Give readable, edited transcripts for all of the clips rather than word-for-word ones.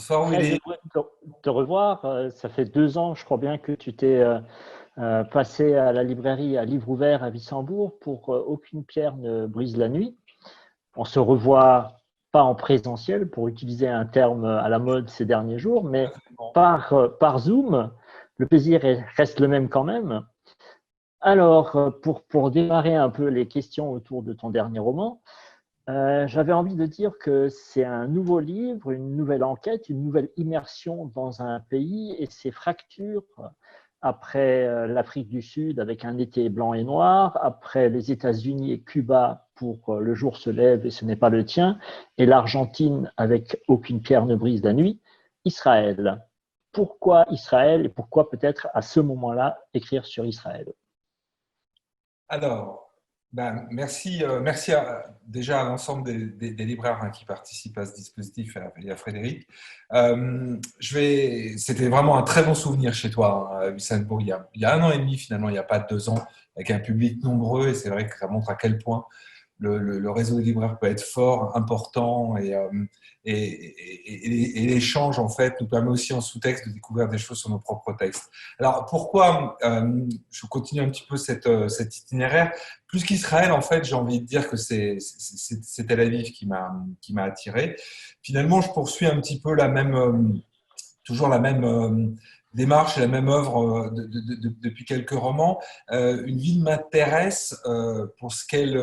Bonsoir Très Willy. heureux de te revoir. Ça fait 2 ans, je crois bien, que tu t'es passé à la librairie à livre ouvert à Wissembourg pour Aucune pierre ne brise la nuit. On se revoit pas en présentiel, pour utiliser un terme à la mode ces derniers jours, mais par Zoom. Le plaisir reste le même quand même. Alors, pour démarrer un peu les questions autour de ton dernier roman, j'avais envie de dire que c'est un nouveau livre, une nouvelle enquête, une nouvelle immersion dans un pays et ses fractures après l'Afrique du Sud avec un été blanc et noir, après les États-Unis et Cuba pour Le jour se lève et ce n'est pas le tien, et l'Argentine avec Aucune pierre ne brise la nuit, Israël. Pourquoi Israël et pourquoi peut-être à ce moment-là écrire sur Israël? Alors, merci déjà à l'ensemble des libraires qui participent à ce dispositif et à Frédéric. C'était vraiment un très bon souvenir chez toi, à Wissembourg, il y a 1 an et demi finalement, il n'y a pas 2 ans, avec un public nombreux, et c'est vrai que ça montre à quel point le réseau des libraires peut être fort, important, et l'échange en fait nous permet aussi en sous-texte de découvrir des choses sur nos propres textes. Alors pourquoi je continue un petit peu cet itinéraire? Plus qu'Israël, en fait, j'ai envie de dire que c'est Tel Aviv qui m'a attiré. Finalement, je poursuis un petit peu toujours la même démarche et la même œuvre depuis quelques romans. Une ville m'intéresse pour ce qu'elle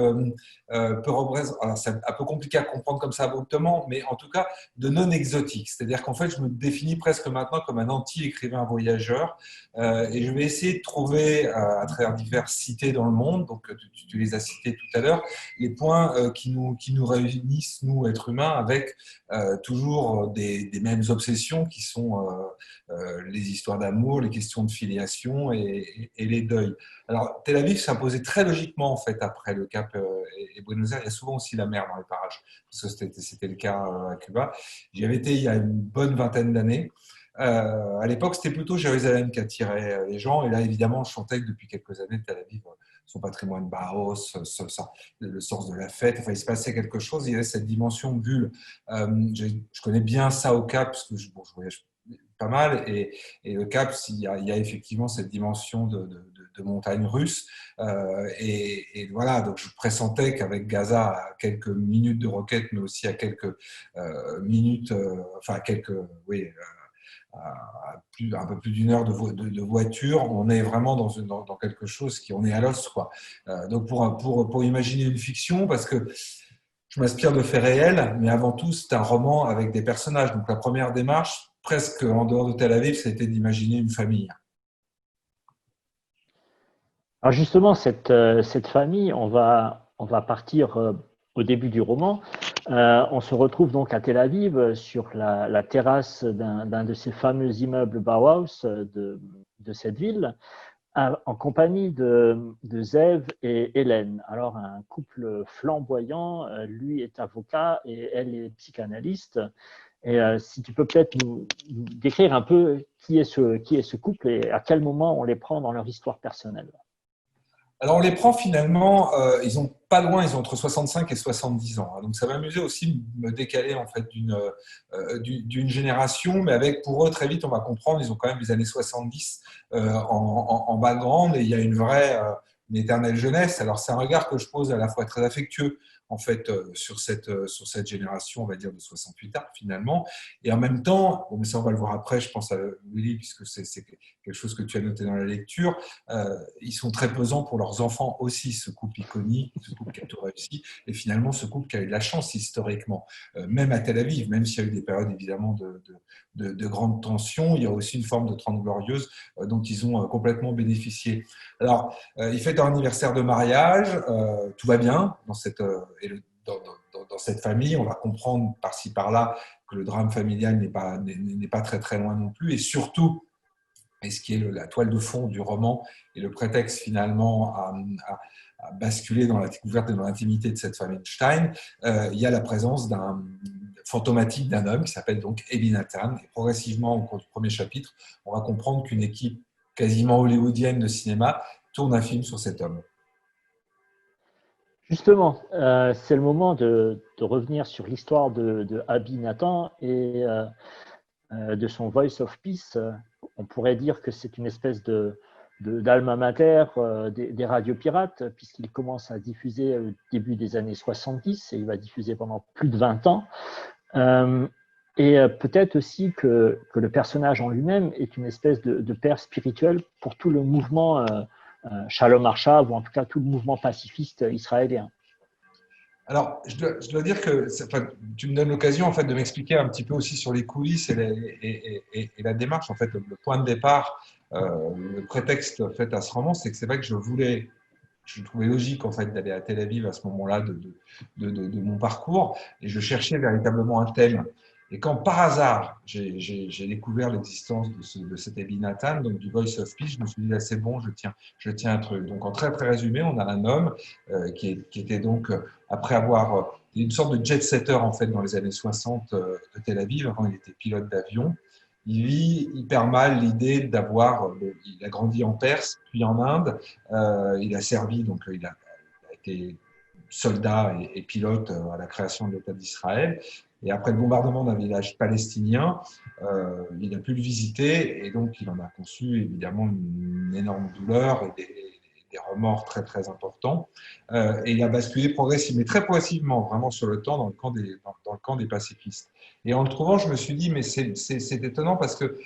peut représenter. Alors, c'est un peu compliqué à comprendre comme ça abruptement, mais en tout cas de non exotique. C'est-à-dire qu'en fait, je me définis presque maintenant comme un anti-écrivain voyageur, et je vais essayer de trouver à travers diverses cités dans le monde, donc tu les as cités tout à l'heure, les points qui nous réunissent, nous, êtres humains, avec toujours des mêmes obsessions qui sont les histoires d'amour, les questions de filiation et les deuils. Alors, Tel Aviv s'imposait très logiquement en fait après le Cap et Buenos Aires. Il y a souvent aussi la mer dans les parages, parce que c'était le cas à Cuba. J'y avais été il y a une bonne vingtaine d'années. À l'époque, c'était plutôt Jérusalem qui attirait les gens. Et là, évidemment, je sentais que depuis quelques années, Tel Aviv, son patrimoine Bauhaus, le sens de la fête, enfin, il se passait quelque chose. Il y avait cette dimension bulle. Je connais bien ça au Cap, parce que je voyage pas mal. Et le Cap, il y a effectivement cette dimension de montagne russe. Et voilà, donc je pressentais qu'avec Gaza, à quelques minutes de roquette, mais aussi à quelques minutes, enfin à quelques, oui, un peu plus d'1 heure de voiture, on est vraiment dans quelque chose on est à l'os, quoi. Donc pour imaginer une fiction, parce que je m'inspire de faits réels, mais avant tout, c'est un roman avec des personnages. Donc la première démarche, presque en dehors de Tel Aviv, c'était d'imaginer une famille. Alors justement, cette famille, on va partir au début du roman. On se retrouve donc à Tel Aviv sur la terrasse d'un de ces fameux immeubles Bauhaus de cette ville, en compagnie de Zev et Hélène. Alors un couple flamboyant, lui est avocat et elle est psychanalyste. Et si tu peux peut-être nous décrire un peu qui est ce couple et à quel moment on les prend dans leur histoire personnelle. Alors on les prend finalement, ils ont pas loin, ils ont entre 65 et 70 ans. Donc ça va m'amuser aussi de me décaler en fait d'une génération, mais avec pour eux très vite on va comprendre, ils ont quand même les années 70 en background, et il y a une éternelle jeunesse. Alors c'est un regard que je pose à la fois très affectueux en fait sur cette génération, on va dire de 68 ans finalement, et en même temps, bon, mais ça on va le voir après, je pense à Willy puisque c'est quelque chose que tu as noté dans la lecture. Ils sont très pesants pour leurs enfants aussi, ce couple iconique, ce couple qui a tout réussi, et finalement ce couple qui a eu de la chance historiquement. Même à Tel Aviv, même s'il y a eu des périodes évidemment de grande tension, il y a aussi une forme de Trente Glorieuses dont ils ont complètement bénéficié. Alors, ils fêtent leur anniversaire de mariage, tout va bien dans cette famille, on va comprendre par-ci par-là que le drame familial n'est pas très très loin non plus, et surtout, et ce qui est la toile de fond du roman et le prétexte finalement à basculer dans la découverte et dans l'intimité de cette famille Stein, il y a la présence fantomatique d'un homme qui s'appelle donc Eli Nathan. Et progressivement, au cours du premier chapitre, on va comprendre qu'une équipe quasiment hollywoodienne de cinéma tourne un film sur cet homme. Justement, c'est le moment de revenir sur l'histoire de Abby Nathan et de son Voice of Peace. On pourrait dire que c'est une espèce d'alma mater des radios pirates, puisqu'il commence à diffuser au début des années 70 et il va diffuser pendant plus de 20 ans. Peut-être aussi que le personnage en lui-même est une espèce de père spirituel pour tout le mouvement Shalom Arshav, ou en tout cas tout le mouvement pacifiste israélien. Alors, je dois dire que tu me donnes l'occasion en fait, de m'expliquer un petit peu aussi sur les coulisses et la démarche. En fait, le point de départ, le prétexte fait à ce roman, c'est que c'est vrai que je trouvais logique en fait, d'aller à Tel Aviv à ce moment-là de mon parcours et je cherchais véritablement un thème. Et quand par hasard, j'ai découvert l'existence de cet Ebi Nathan, donc du Voice of Peace, je me suis dit, là, c'est bon, je tiens un truc. Donc, en très, très résumé, on a un homme qui était donc, après avoir une sorte de jet-setter en fait, dans les années 60 de Tel Aviv, avant il était pilote d'avion. Il vit hyper mal l'idée d'avoir, il a grandi en Perse, puis en Inde, il a servi, donc il a été soldat et pilote à la création de l'État d'Israël. Et après le bombardement d'un village palestinien, il a pu le visiter et donc il en a conçu évidemment une énorme douleur et des remords très très importants. Et il a basculé progressivement, mais très progressivement, vraiment sur le temps, dans le camp des pacifistes. Et en le trouvant, je me suis dit, mais c'est étonnant parce que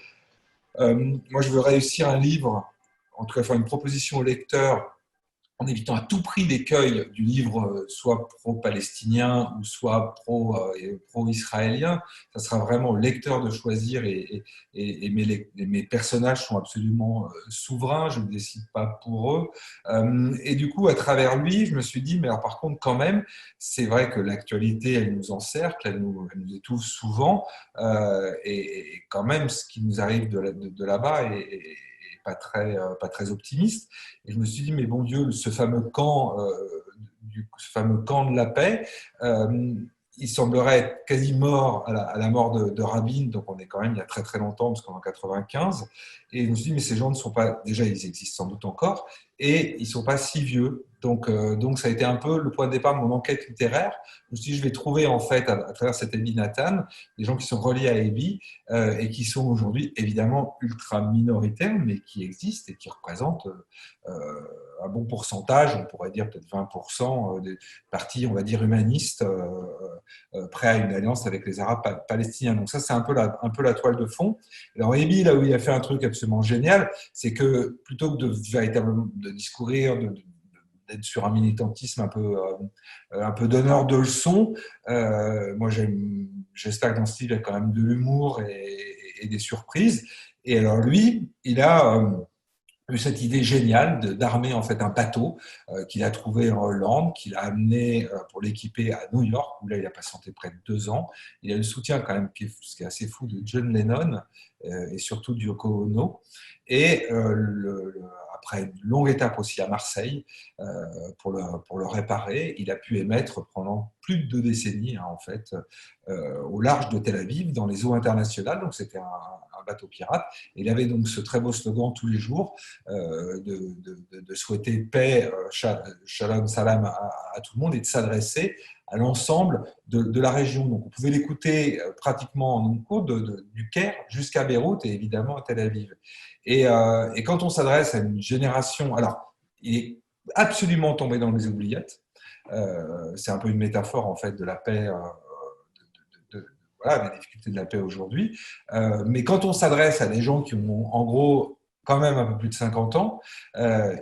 moi je veux réussir un livre, en tout cas faire une proposition au lecteur en évitant à tout prix l'écueil du livre soit pro-palestinien ou soit pro-israélien. Ça sera vraiment au lecteur de choisir et mes personnages sont absolument souverains, je ne décide pas pour eux. Et du coup, à travers lui, je me suis dit, mais alors par contre, quand même, c'est vrai que l'actualité, elle nous encercle, elle nous étouffe souvent, et quand même, ce qui nous arrive de là-bas est pas très optimiste. Et je me suis dit, mais bon Dieu, ce fameux camp de la paix, il semblerait être quasi mort à la mort de Rabin, donc on est quand même il y a très très longtemps, parce qu'on est en 95. Et je me suis dit, mais ces gens ne sont pas, déjà ils existent sans doute encore, et ils ne sont pas si vieux. Donc ça a été un peu le point de départ de mon enquête littéraire. Je me suis dit, je vais trouver en fait, à travers cet Ebi Nathan, des gens qui sont reliés à Ebi et qui sont aujourd'hui évidemment ultra minoritaires, mais qui existent et qui représentent un bon pourcentage, on pourrait dire peut-être 20% des partis, on va dire, humanistes prêts à une alliance avec les Arabes palestiniens. Donc ça, c'est un peu la toile de fond. Alors Ebi, là où il a fait un truc absolument génial, c'est que plutôt que de véritablement de discourir, d'être sur un militantisme un peu donneur de leçons, moi j'espère que dans ce livre, il y a quand même de l'humour et des surprises. Et alors lui, il a eu cette idée géniale d'armer en fait un bateau qu'il a trouvé en Hollande, qu'il a amené pour l'équiper à New York, où là il a patienté près de 2 ans. Il a eu le soutien quand même, ce qui est assez fou, de John Lennon et surtout de Yoko Ono. Et après une longue étape aussi à Marseille pour le réparer, il a pu émettre pendant plus de 2 décennies en fait au large de Tel Aviv, dans les eaux internationales. Donc c'était un bateau pirate. Et il avait donc ce très beau slogan tous les jours de souhaiter paix, shalom, salam à tout le monde et de s'adresser à l'ensemble de la région. Donc, vous pouvez l'écouter pratiquement en long cours du Caire jusqu'à Beyrouth et évidemment à Tel Aviv. Et quand on s'adresse à une génération, alors, il est absolument tombé dans les oubliettes. C'est un peu une métaphore en fait de la paix, voilà, des difficultés de la paix aujourd'hui. Mais quand on s'adresse à des gens qui ont en gros quand même un peu plus de 50 ans,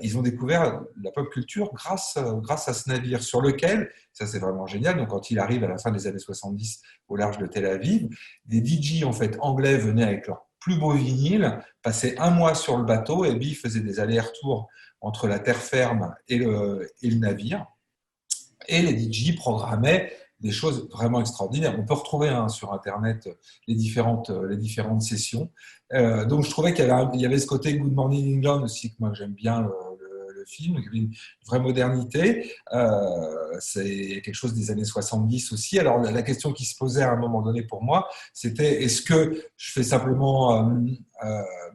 ils ont découvert la pop culture grâce à ce navire sur lequel, ça c'est vraiment génial, donc quand il arrive à la fin des années 70 au large de Tel Aviv, des DJ en fait, anglais venaient avec leurs plus beaux vinyles, passaient un mois sur le bateau et puis faisaient des allers-retours entre la terre ferme et le navire. Et les DJ programmaient des choses vraiment extraordinaires. On peut retrouver sur Internet les différentes sessions. Donc, je trouvais qu'il y avait ce côté Good Morning England aussi, que moi j'aime bien le film, il y avait une vraie modernité. C'est quelque chose des années 70 aussi. Alors, la question qui se posait à un moment donné pour moi, c'était est-ce que je fais simplement,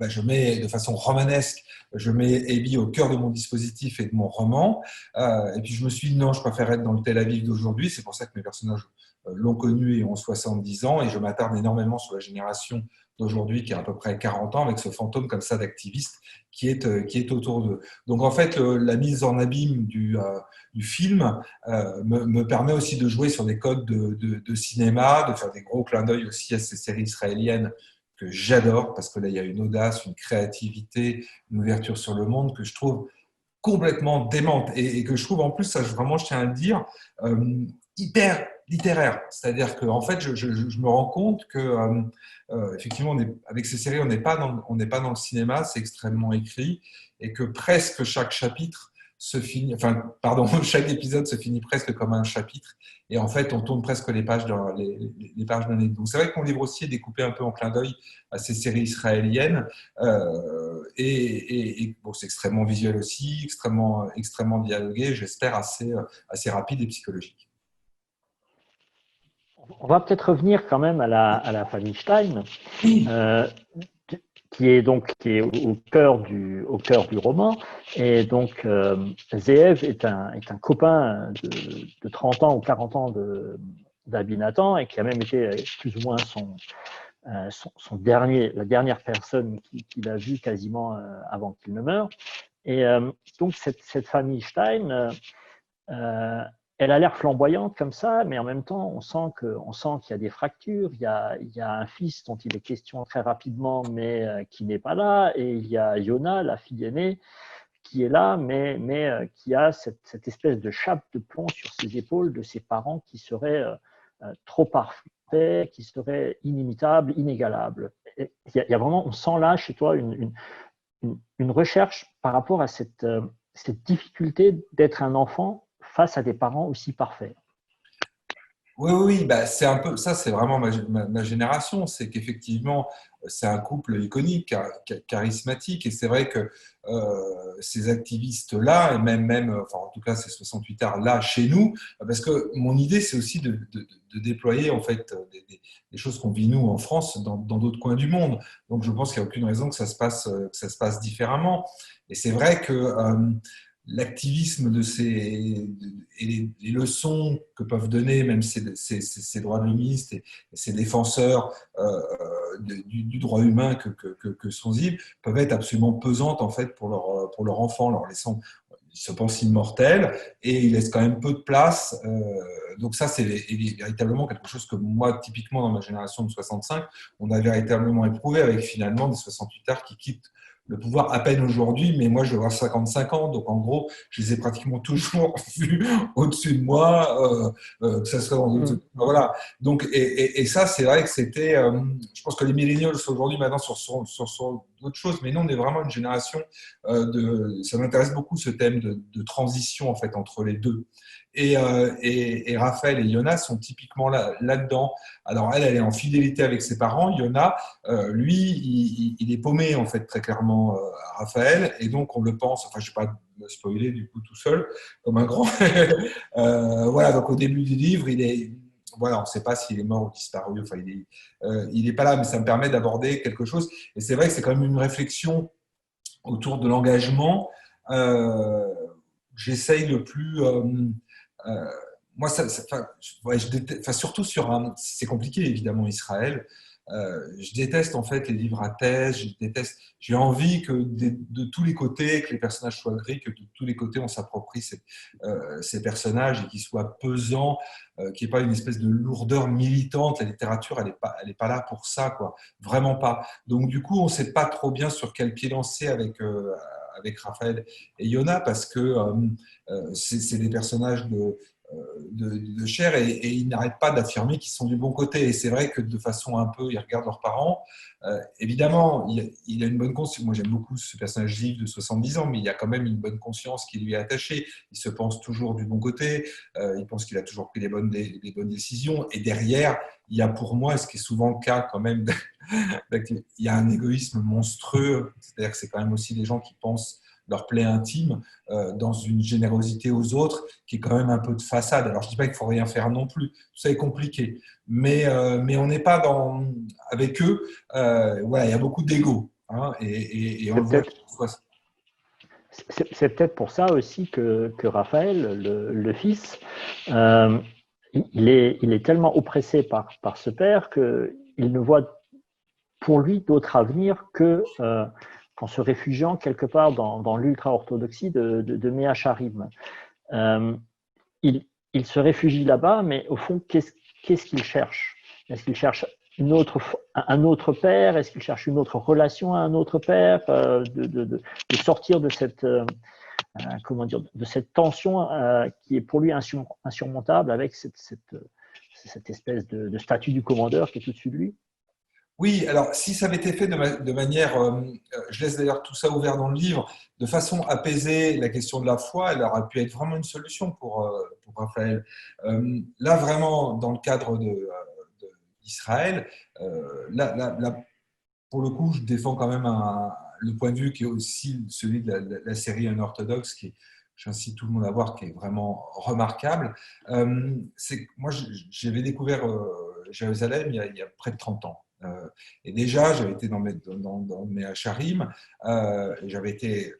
je mets de façon romanesque, je mets Ebi au cœur de mon dispositif et de mon roman. Et puis je me suis dit non, je préfère être dans le Tel Aviv d'aujourd'hui. C'est pour ça que mes personnages l'ont connu et ont 70 ans. Et je m'attarde énormément sur la génération d'aujourd'hui qui a à peu près 40 ans, avec ce fantôme comme ça d'activiste qui est autour d'eux. Donc en fait, la mise en abîme du film me permet aussi de jouer sur des codes de cinéma, de faire des gros clins d'œil aussi à ces séries israéliennes que j'adore, parce que là, il y a une audace, une créativité, une ouverture sur le monde que je trouve complètement démente et que je trouve en plus, ça vraiment je tiens à le dire, hyper littéraire. C'est-à-dire que en fait, je me rends compte que effectivement, avec ces séries, on n'est pas dans le cinéma, c'est extrêmement écrit et que presque chaque chapitre se finit, enfin, pardon, chaque épisode se finit presque comme un chapitre et en fait, on tourne presque les pages les pages d'un livre. Donc c'est vrai que mon livre aussi est découpé un peu en clin d'œil à ces séries israéliennes et bon, c'est extrêmement visuel aussi, extrêmement dialogué, j'espère assez rapide et psychologique. On va peut-être revenir quand même à la famille Stein, Oui, euh, qui est au cœur du roman. Et donc, Zeev est un copain de 30 ans ou 40 ans d'Abinathan et qui a même été plus ou moins la dernière personne qu'il a vue quasiment avant qu'il ne meure. Et donc, cette famille Stein, euh, elle a l'air flamboyante comme ça, mais en même temps, on sent qu'il y a des fractures. Il y a un fils dont il est question très rapidement, mais qui n'est pas là. Et il y a Yona, la fille aînée, qui est là, mais qui a cette espèce de chape de plomb sur ses épaules de ses parents qui seraient trop parfaits, qui seraient inimitables, inégalables. Il y a vraiment, on sent là chez toi une recherche par rapport à cette difficulté d'être un enfant face à des parents aussi parfaits. oui, oui, oui, bah, c'est un peu ça, c'est vraiment ma génération. C'est qu'effectivement, c'est un couple iconique, charismatique, et c'est vrai que ces activistes-là, et enfin, en tout cas ces 68 arts là chez nous, parce que mon idée, c'est aussi de déployer en fait des choses qu'on vit nous en France dans d'autres coins du monde. Donc, je pense qu'il n'y a aucune raison que ça se passe différemment. Et c'est vrai que l'activisme et les leçons que peuvent donner même ces droits de l'homiste et ces défenseurs du droit humain que sont Ziv peuvent être absolument pesantes en fait pour leur enfant, leur laissant ils se pensent immortels et ils laissent quand même peu de place. Donc ça, c'est véritablement quelque chose que moi, typiquement dans ma génération de 65, on a véritablement éprouvé avec finalement des 68 arts qui quittent le pouvoir à peine aujourd'hui, mais moi je vais avoir 55 ans, donc en gros, je les ai pratiquement toujours vus au-dessus de moi, que ça soit voilà. Donc, et ça, c'est vrai que c'était. Je pense que les millennials aujourd'hui maintenant sur d'autres choses, mais nous, on est vraiment une génération Ça m'intéresse beaucoup ce thème de transition en fait entre les deux. Et Raphaël et Yona sont typiquement là-dedans. Alors elle est en fidélité avec ses parents. Yona, lui, il est paumé en fait très clairement à Raphaël, et donc on le pense. Enfin, je ne vais pas me spoiler du coup tout seul comme un grand. Voilà. Donc au début du livre, voilà, on ne sait pas s'il est mort ou disparu. Enfin, il est pas là, mais ça me permet d'aborder quelque chose. Et c'est vrai que c'est quand même une réflexion autour de l'engagement. Euh, J'essaye le plus. Euh, Moi, enfin, ouais, enfin, surtout c'est compliqué évidemment Israël. Je déteste en fait les livres à thèse. J'ai envie que de tous les côtés, que les personnages soient gris, que de tous les côtés on s'approprie ces personnages et qu'ils soient pesants, qu'il n'y ait pas une espèce de lourdeur militante. La littérature, elle est pas là pour ça, quoi. Vraiment pas. Donc du coup, on ne sait pas trop bien sur quel pied lancer avec Raphaël et Yona parce que c'est des personnages de chair et ils n'arrêtent pas d'affirmer qu'ils sont du bon côté. Et c'est vrai que de façon un peu, ils regardent leurs parents. Évidemment, il a une bonne conscience. Moi, j'aime beaucoup ce personnage juif de 70 ans, mais il y a quand même une bonne conscience qui lui est attachée. Il se pense toujours du bon côté. Il pense qu'il a toujours pris les bonnes décisions. Et derrière, il y a pour moi, ce qui est souvent le cas quand même, il y a un égoïsme monstrueux. C'est-à-dire que c'est quand même aussi des gens qui pensent leur plaie intime dans une générosité aux autres qui est quand même un peu de façade. Alors, je ne dis pas qu'il ne faut rien faire non plus, tout ça est compliqué, mais on n'est pas avec eux. Voilà, il y a beaucoup d'ego, hein, et on C'est le voit. peut-être c'est peut-être pour ça aussi que Raphaël, le fils, euh, il est tellement oppressé par ce père qu'il ne voit pour lui d'autre avenir que qu'en se réfugiant quelque part dans l'ultra-orthodoxie de Mea Charim. Il se réfugie là-bas, mais au fond, qu'est-ce qu'il cherche? Est-ce qu'il cherche un autre père? Est-ce qu'il cherche une autre relation à un autre père? De sortir de cette, comment dire, de cette tension qui est pour lui insurmontable avec cette espèce de statut du commandeur qui est au-dessus de lui? Oui, alors si ça avait été fait de manière, je laisse d'ailleurs tout ça ouvert dans le livre, de façon apaisée, la question de la foi, elle aurait pu être vraiment une solution pour Raphaël. Là, vraiment, dans le cadre d'Israël, là, pour le coup, je défends quand même le point de vue qui est aussi celui de la série Unorthodoxe, j'incite tout le monde à voir, qui est vraiment remarquable. C'est que moi, j'avais découvert Jérusalem il y a près de 30 ans. Et déjà, j'avais été dans mes hacharim, et j'avais été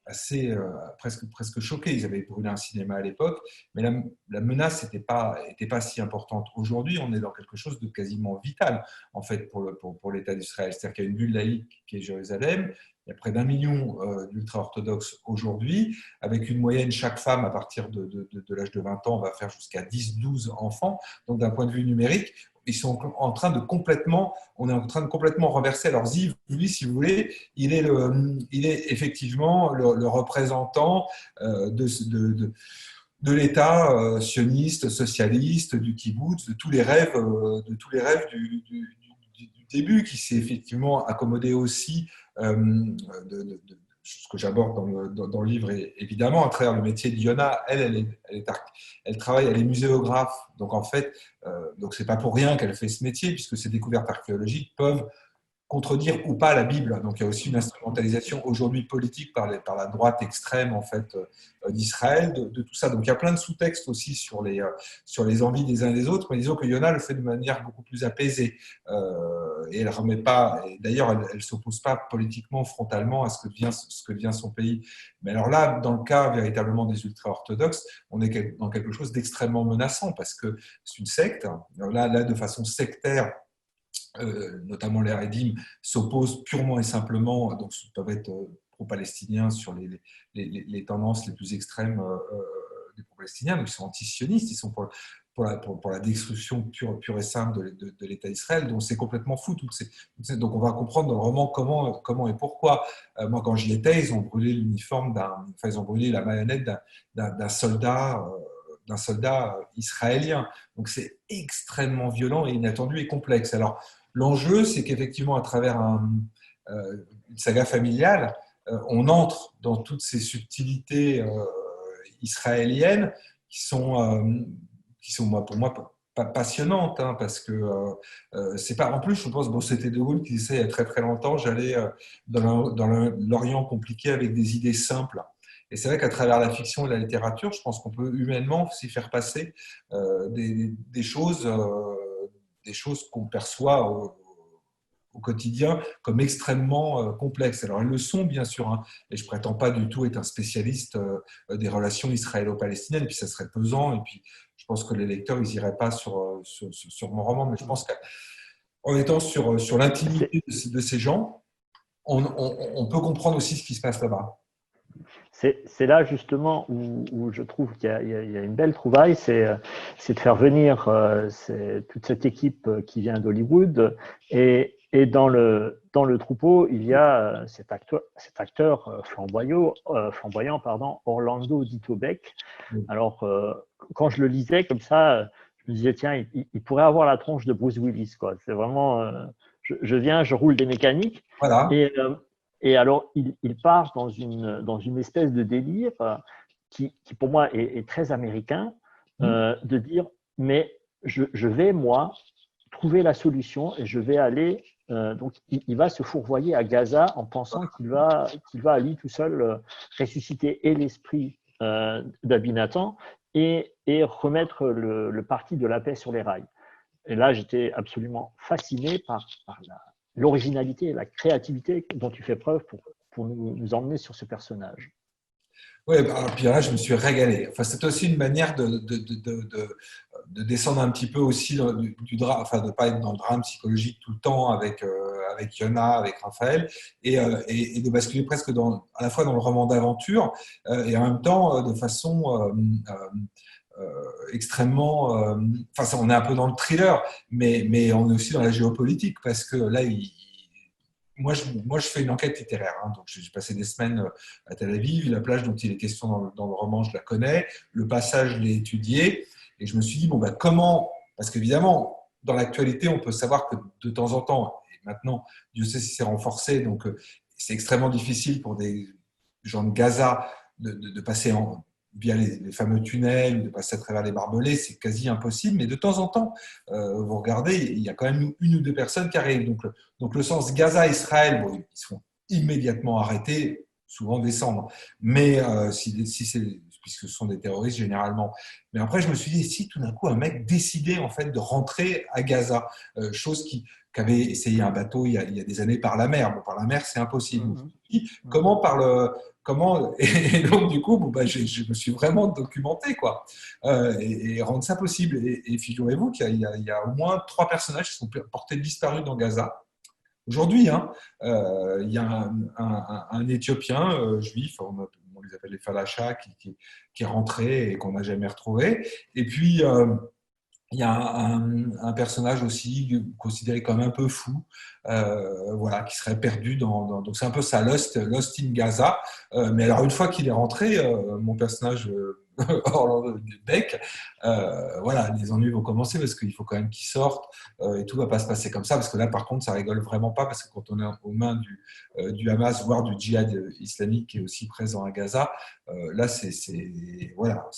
assez presque choqué. Ils avaient brûlé un cinéma à l'époque, mais la menace n'était pas si importante. Aujourd'hui, on est dans quelque chose de quasiment vital en fait pour l'État d'Israël. C'est-à-dire qu'il y a une bulle laïque qui est Jérusalem. Il y a près d'1 million d'ultra-orthodoxes aujourd'hui, avec une moyenne, chaque femme à partir de l'âge de 20 ans va faire jusqu'à 10-12 enfants. Donc d'un point de vue numérique, on est en train de complètement renverser. Alors Ziv, lui, si vous voulez, il est effectivement le représentant de l'État sioniste, socialiste, du kibbutz, de tous les rêves du début, qui s'est effectivement accommodé aussi ce que j'aborde dans le livre, évidemment, à travers le métier d'Iona. Elle travaille, elle est muséographe, donc en fait, donc c'est pas pour rien qu'elle fait ce métier, puisque ces découvertes archéologiques peuvent contredire ou pas la Bible. Donc il y a aussi une instrumentalisation aujourd'hui politique par la droite extrême en fait d'Israël, de tout ça. Donc il y a plein de sous-textes aussi sur les envies des uns et des autres, mais disons que Yona le fait de manière beaucoup plus apaisée. Et elle remet pas, et d'ailleurs elle s'oppose pas politiquement, frontalement à ce que devient son pays. Mais alors là, dans le cas véritablement des ultra-orthodoxes, on est dans quelque chose d'extrêmement menaçant, parce que c'est une secte, là de façon sectaire. Notamment les Haredim, s'opposent purement et simplement, donc peuvent être pro-palestiniens sur les tendances les plus extrêmes des pro-palestiniens, mais ils sont anti-sionistes, ils sont pour la destruction pure et simple de l'État d'Israël, donc c'est complètement fou. Donc on va comprendre dans le roman comment et pourquoi. Moi, quand j'y étais, ils ont brûlé l'uniforme ils ont brûlé la marionnette d'un soldat. D'un soldat israélien. Donc c'est extrêmement violent et inattendu et complexe. Alors l'enjeu, c'est qu'effectivement, à travers une saga familiale, on entre dans toutes ces subtilités israéliennes qui sont pour moi passionnantes, hein, parce que c'est pas. En plus, je pense, bon, c'était De Gaulle qui disait il y a très très longtemps, j'allais dans l'Orient compliqué avec des idées simples. Et c'est vrai qu'à travers la fiction et la littérature, je pense qu'on peut humainement s'y faire passer des choses qu'on perçoit au quotidien comme extrêmement complexes. Alors elles le sont bien sûr, hein, et je prétends pas du tout être un spécialiste des relations israélo-palestiniennes, puis ça serait pesant, et puis je pense que les lecteurs ils iraient pas sur mon roman, mais je pense qu'en étant sur l'intimité de ces gens, on peut comprendre aussi ce qui se passe là-bas. C'est là justement où je trouve qu'il y a une belle trouvaille, c'est de faire venir toute cette équipe qui vient d'Hollywood, et dans le troupeau, il y a cet acteur flamboyant, Orlando Ditto-Beck. Alors, quand je le lisais comme ça, je me disais, tiens, il pourrait avoir la tronche de Bruce Willis, quoi. C'est vraiment, je viens, je roule des mécaniques. Voilà. Et alors, il part dans une espèce de délire qui pour moi, est très américain, de dire, mais je vais, moi, trouver la solution et je vais aller. Donc, il va se fourvoyer à Gaza en pensant qu'il va à lui tout seul ressusciter et l'esprit d'Abinathan et remettre le parti de la paix sur les rails. Et là, j'étais absolument fasciné par l'originalité et la créativité dont tu fais preuve pour nous emmener sur ce personnage. Oui, puis là, je me suis régalé. Enfin, c'est aussi une manière de descendre un petit peu aussi du drame, enfin, de ne pas être dans le drame psychologique tout le temps avec avec Yona, avec Raphaël, et de basculer presque à la fois dans le roman d'aventure et en même temps de façon extrêmement. Enfin, on est un peu dans le thriller, mais on est aussi dans la géopolitique parce que là, moi, je fais une enquête littéraire. Hein, donc, j'ai passé des semaines à Tel Aviv. La plage dont il est question dans le roman, je la connais. Le passage, je l'ai étudié. Et je me suis dit, bon, bah, comment. Parce qu'évidemment, dans l'actualité, on peut savoir que de temps en temps, et maintenant, Dieu sait si c'est renforcé, donc c'est extrêmement difficile pour des gens de Gaza de passer via les fameux tunnels, de passer à travers les barbelés, c'est quasi impossible. Mais de temps en temps, vous regardez, il y a quand même une ou deux personnes qui arrivent. Donc le sens Gaza-Israël, bon, ils sont immédiatement arrêtés, souvent descendre. Mais puisque ce sont des terroristes généralement. Mais après, je me suis dit, si tout d'un coup un mec décidait en fait de rentrer à Gaza, chose qu'avait essayé un bateau il y a des années par la mer. Bon, par la mer, c'est impossible. Je me suis dit, comment et donc du coup je me suis vraiment documenté quoi et rendre ça possible et figurez-vous qu'il y a au moins 3 personnages qui sont portés disparus dans Gaza aujourd'hui hein. Il y a un Éthiopien juif, on les appelle les Falachas qui est rentré et qu'on n'a jamais retrouvé et puis il y a un personnage aussi considéré comme un peu fou, voilà, qui serait perdu donc c'est un peu ça, Lost in Gaza. Mais alors une fois qu'il est rentré, mon personnage Orlando Beck, voilà, les ennuis vont commencer parce qu'il faut quand même qu'il sorte et tout va pas se passer comme ça parce que là par contre ça rigole vraiment pas parce que quand on est aux mains du Hamas voire du djihad islamique qui est aussi présent à Gaza, là voilà,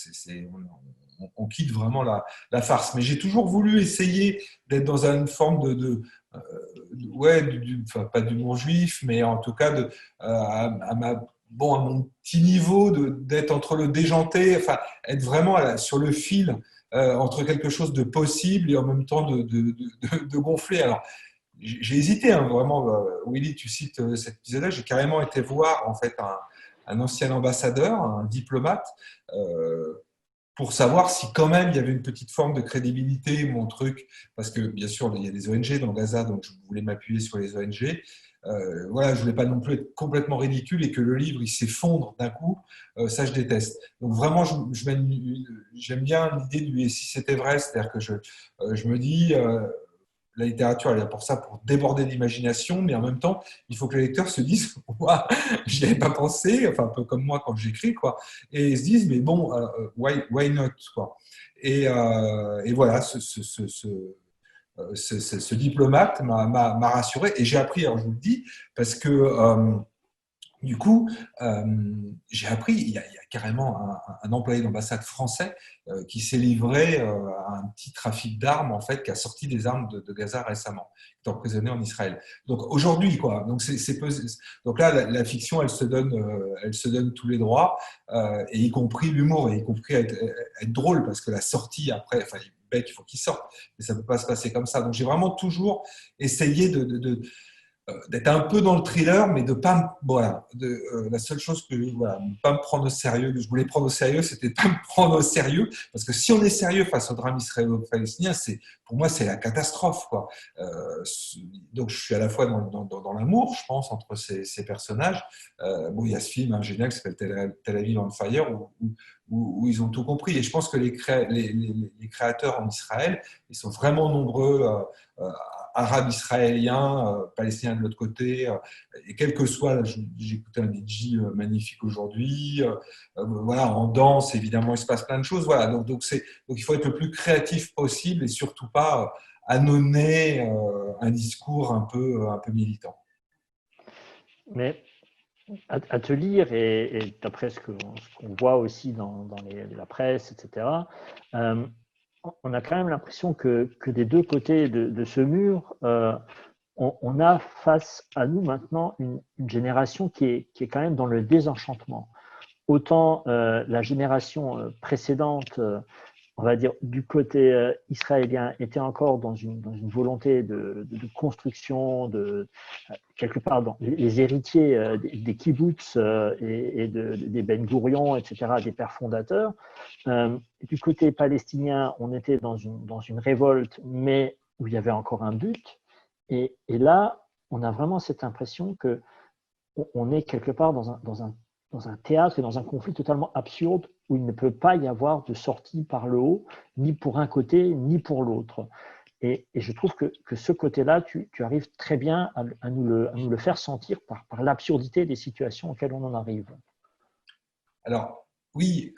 on quitte vraiment la farce. Mais j'ai toujours voulu essayer d'être dans une forme euh, ouais, enfin, pas d'humour juif, mais en tout cas à mon petit niveau d'être entre le déjanté, enfin être vraiment sur le fil entre quelque chose de possible et en même temps de gonfler. Alors j'ai hésité hein, vraiment. Willy, tu cites cet épisode-là. J'ai carrément été voir en fait un ancien ambassadeur, un diplomate. Pour savoir si quand même il y avait une petite forme de crédibilité, mon truc, parce que bien sûr, il y a des ONG dans Gaza, donc je voulais m'appuyer sur les ONG. Voilà, je voulais pas non plus être complètement ridicule et que le livre il s'effondre d'un coup, ça je déteste. Donc vraiment, j'aime bien l'idée du et si c'était vrai, c'est-à-dire que je me dis, la littérature, elle est là pour ça, pour déborder d'imagination, mais en même temps, il faut que les lecteurs se disent ouah, je n'y avais pas pensé, enfin un peu comme moi quand j'écris, quoi, et ils se disent mais bon, why not, quoi. Et voilà, ce diplomate m'a rassuré et j'ai appris, alors je vous le dis, parce que du coup, j'ai appris, il y a carrément un employé d'ambassade français qui s'est livré à un petit trafic d'armes, en fait, qui a sorti des armes de Gaza récemment, qui est emprisonné en Israël. Donc aujourd'hui, quoi. Donc, donc là, la fiction, elle se donne tous les droits, et y compris l'humour, et y compris être drôle, parce que la sortie après, enfin, il faut qu'il sorte, mais ça ne peut pas se passer comme ça. Donc j'ai vraiment toujours essayé d'être un peu dans le thriller, mais de pas voilà, la seule chose que voilà, ne pas me prendre au sérieux, que je voulais prendre au sérieux, c'était de pas me prendre au sérieux, parce que si on est sérieux face au drame israélo-palestinien, pour moi c'est la catastrophe quoi. Donc je suis à la fois dans l'amour, je pense, entre ces personnages. Bon, il y a ce film génial qui s'appelle Tel Aviv on Fire où ils ont tout compris, et je pense que les créateurs en Israël, ils sont vraiment nombreux. Arabes israéliens, palestiniens de l'autre côté, et quel que soit, j'ai écouté un DJ magnifique aujourd'hui, voilà, en danse, évidemment, il se passe plein de choses, voilà, donc il faut être le plus créatif possible et surtout pas annonner un discours un peu militant. Mais à te lire, et d'après ce qu'on voit aussi dans la presse, etc., on a quand même l'impression que des deux côtés de ce mur, on a face à nous maintenant une génération qui est quand même dans le désenchantement. Autant la génération précédente, on va dire du côté israélien, était encore dans une volonté de construction, quelque part dans les héritiers des kibbutz et des Ben Gourion, etc., des pères fondateurs. Du côté palestinien, on était dans une révolte, mais où il y avait encore un but. Et là, on a vraiment cette impression qu'on est quelque part dans un théâtre et dans un conflit totalement absurde où il ne peut pas y avoir de sortie par le haut, ni pour un côté, ni pour l'autre. Et je trouve que ce côté-là, tu arrives très bien à nous le faire sentir par l'absurdité des situations auxquelles on en arrive. Alors, oui,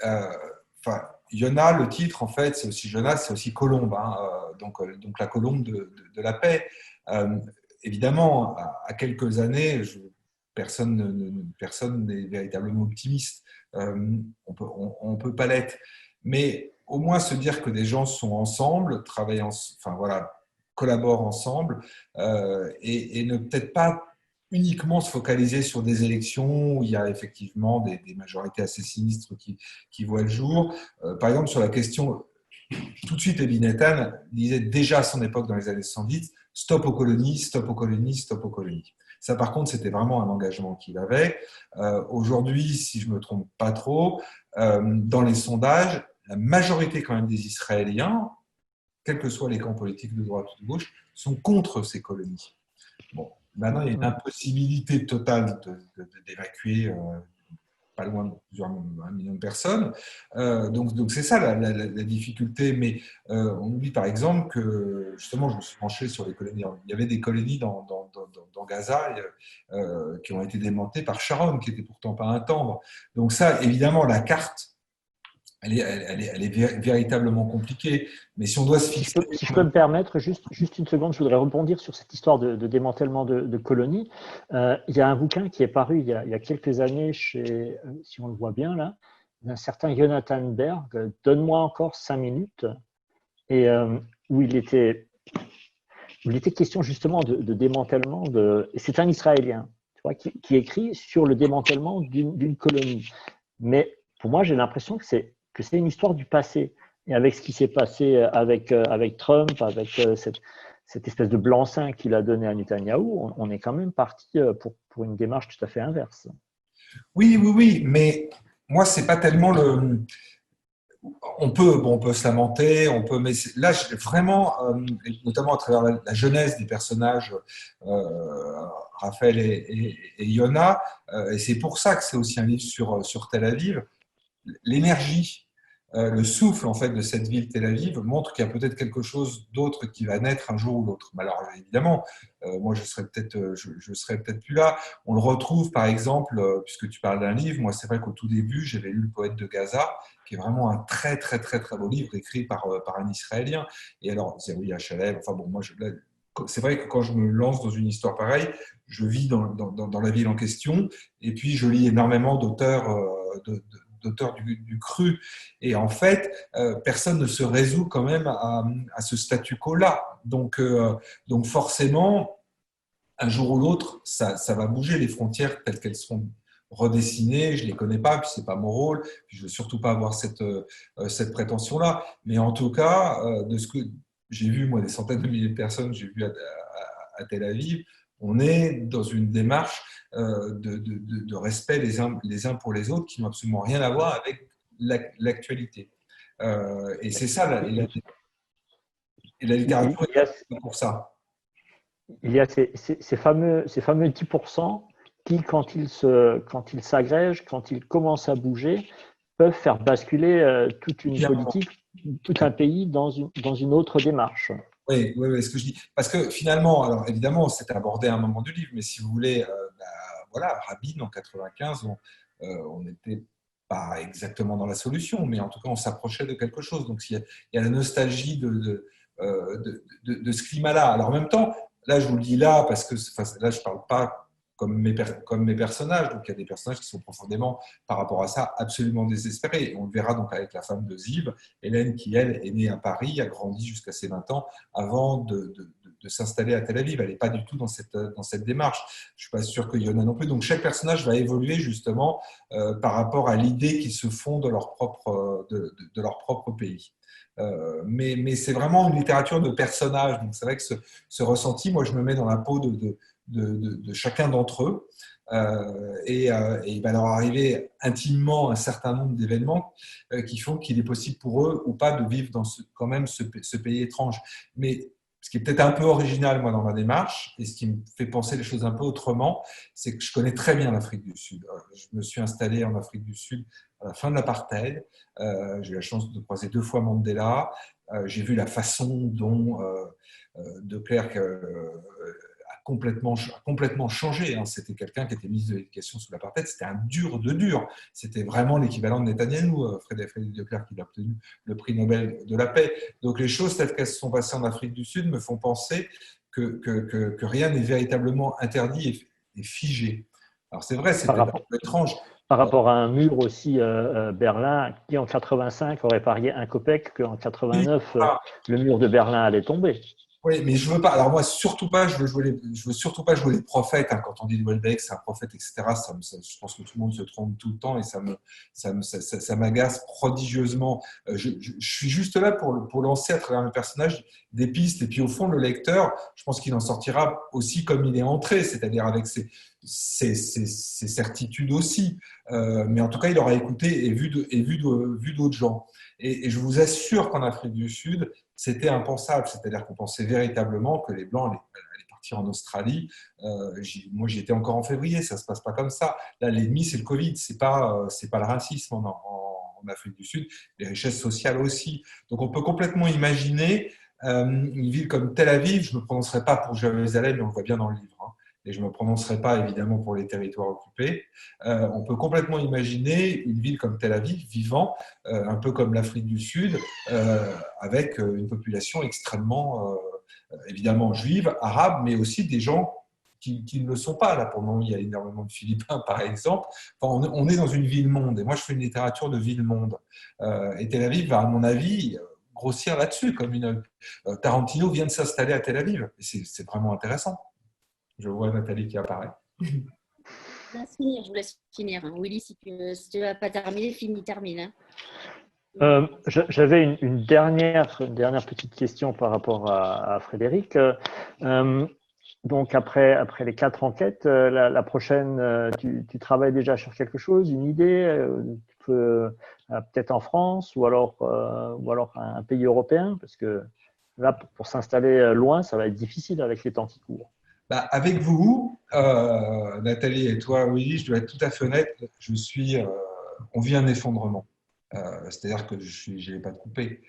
Yona, le titre, en fait, c'est aussi Jonas, c'est aussi Colombe, hein, donc la colombe de la paix. Euh, Évidemment, à quelques années, personne n'est véritablement optimiste. On peut pas l'être. Mais au moins se dire que des gens sont ensemble, enfin voilà, collaborent ensemble, et ne peut-être pas uniquement se focaliser sur des élections où il y a effectivement des majorités assez sinistres qui voient le jour. Par exemple, sur la question, tout de suite, Ebi Netan disait déjà à son époque, dans les années 70, stop aux colonies, stop aux colonies, stop aux colonies. Ça, par contre, c'était vraiment un engagement qu'il avait. Aujourd'hui, si je ne me trompe pas trop, dans les sondages, la majorité quand même des Israéliens, quels que soient les camps politiques de droite ou de gauche, sont contre ces colonies. Bon, maintenant, il y a une impossibilité totale d'évacuer pas loin de plusieurs 1 million de personnes. Donc c'est ça la difficulté. Mais on oublie par exemple que, justement, je me suis penché sur les colonies. Il y avait des colonies dans Gaza qui ont été démontées par Sharon, qui n'était pourtant pas un tendre. Donc ça, évidemment, la carte, elle est véritablement compliquée. Mais si on doit se fixer… Si je peux me permettre, juste une seconde, je voudrais rebondir sur cette histoire de démantèlement de colonies. Il y a un bouquin qui est paru il y a quelques années chez, si on le voit bien là, d'un certain Jonathan Berg, Donne-moi encore 5 minutes, et où il était question justement de démantèlement, c'est un Israélien, tu vois, qui écrit sur le démantèlement d'une colonie. Mais pour moi, j'ai l'impression que c'est une histoire du passé. Et avec ce qui s'est passé avec Trump, avec cette espèce de blanc-seing qu'il a donné à Netanyahou, on est quand même parti pour une démarche tout à fait inverse. Oui, mais moi, c'est pas tellement le… On peut se lamenter, mais là, vraiment, notamment à travers la jeunesse des personnages, Raphaël et Yona, et c'est pour ça que c'est aussi un livre sur Tel Aviv, l'énergie, le souffle en fait de cette ville Tel Aviv montre qu'il y a peut-être quelque chose d'autre qui va naître un jour ou l'autre. Mais alors évidemment, moi je serais peut-être plus là. On le retrouve par exemple, puisque tu parles d'un livre, moi c'est vrai qu'au tout début j'avais lu Le Poète de Gaza, qui est vraiment un très très très très beau livre écrit par un Israélien. Et alors Zerouï Hachalem, enfin bon, c'est vrai que quand je me lance dans une histoire pareille, je vis dans la ville en question, et puis je lis énormément d'auteurs du cru. Et en fait, personne ne se résout quand même à ce statu quo-là. Donc forcément, un jour ou l'autre, ça va bouger. Les frontières telles qu'elles seront redessinées, je ne les connais pas, puis ce n'est pas mon rôle, puis je ne veux surtout pas avoir cette prétention-là. Mais en tout cas, de ce que j'ai vu, moi, des centaines de milliers de personnes, j'ai vu à Tel Aviv, on est dans une démarche de respect les uns pour les autres qui n'ont absolument rien à voir avec l'actualité. Et c'est ça, et la littérature est pour ça. Il y a ces fameux 10% qui, quand ils s'agrègent, quand ils commencent à bouger, peuvent faire basculer toute une politique, tout un pays dans une autre démarche. Oui, ce que je dis. Parce que finalement, alors évidemment, c'était abordé à un moment du livre, mais si vous voulez, voilà, Rabin en 95, on n'était pas exactement dans la solution, mais en tout cas, on s'approchait de quelque chose. Donc, il y a la nostalgie de ce climat-là. Alors, en même temps, là, je vous le dis là, parce que là, je ne parle pas comme mes personnages. Donc, il y a des personnages qui sont profondément, par rapport à ça, absolument désespérés. Et on le verra donc avec la femme de Ziv, Hélène, qui, elle, est née à Paris, a grandi jusqu'à ses 20 ans, avant de s'installer à Tel Aviv. Elle n'est pas du tout dans cette démarche. Je ne suis pas sûr qu'il y en a non plus. Donc, chaque personnage va évoluer justement par rapport à l'idée qu'ils se font de leur propre pays. Mais c'est vraiment une littérature de personnages. Donc, c'est vrai que ce ressenti, moi, je me mets dans la peau de chacun d'entre eux. Et il va leur arriver intimement un certain nombre d'événements qui font qu'il est possible pour eux ou pas de vivre dans quand même ce pays étrange. Mais ce qui est peut-être un peu original, moi, dans ma démarche, et ce qui me fait penser les choses un peu autrement, c'est que je connais très bien l'Afrique du Sud. Je me suis installé en Afrique du Sud à la fin de l'apartheid. J'ai eu la chance de croiser 2 fois Mandela. J'ai vu la façon dont De Klerk a complètement changé. Hein. C'était quelqu'un qui était ministre de l'Éducation sous l'apartheid. C'était un dur de dur. C'était vraiment l'équivalent de Netanyahou. Frédéric De Klerk, il a obtenu le prix Nobel de la paix. Donc les choses telles qu'elles se sont passées en Afrique du Sud me font penser que rien n'est véritablement interdit et figé. Alors c'est vrai, c'est peut-être un peu étrange. Par rapport à un mur aussi, Berlin, qui en 85 aurait parié un copec qu'en 89, le mur de Berlin allait tomber. Oui, mais je veux pas. Alors moi, surtout pas. Je veux surtout pas jouer les prophètes. Hein. Quand on dit Houellebecq, c'est un prophète, etc. Je pense que tout le monde se trompe tout le temps et ça m'agace prodigieusement. Je suis juste là pour lancer à travers le personnage des pistes. Et puis au fond, le lecteur, je pense qu'il en sortira aussi comme il est entré, c'est-à-dire avec ses certitudes aussi. Mais en tout cas, il aura écouté et vu d'autres gens. Et je vous assure qu'en Afrique du Sud, c'était impensable. C'est-à-dire qu'on pensait véritablement que les Blancs allaient partir en Australie. Moi, j'y étais encore en février, ça ne se passe pas comme ça. Là, l'ennemi, c'est le Covid, c'est pas le racisme en Afrique du Sud, les richesses sociales aussi. Donc, on peut complètement imaginer une ville comme Tel Aviv. Je ne me prononcerai pas pour Jérusalem, mais on le voit bien dans le livre. Hein. Et je ne me prononcerai pas évidemment pour les territoires occupés. On peut complètement imaginer une ville comme Tel Aviv vivant, un peu comme l'Afrique du Sud, avec une population extrêmement, évidemment juive, arabe, mais aussi des gens qui ne le sont pas. Là, pour le moment, il y a énormément de Philippins, par exemple. Enfin, on est dans une ville-monde, et moi, je fais une littérature de ville-monde. Et Tel Aviv va, à mon avis, grossir là-dessus, comme Tarantino vient de s'installer à Tel Aviv. Et c'est vraiment intéressant. Je vois Nathalie qui apparaît. Je vous laisse finir. Hein. Willy, si tu ne vas pas terminer, termine. Hein. J'avais une dernière petite question par rapport à Frédéric. Donc, après les 4 enquêtes, la prochaine, tu travailles déjà sur quelque chose, une idée, peut-être en France ou alors un pays européen, parce que là, pour s'installer loin, ça va être difficile avec les temps qui courent. Avec vous, Nathalie et toi, Willy, je dois être tout à fait honnête, on vit un effondrement. C'est-à-dire que je n'ai pas de coupé.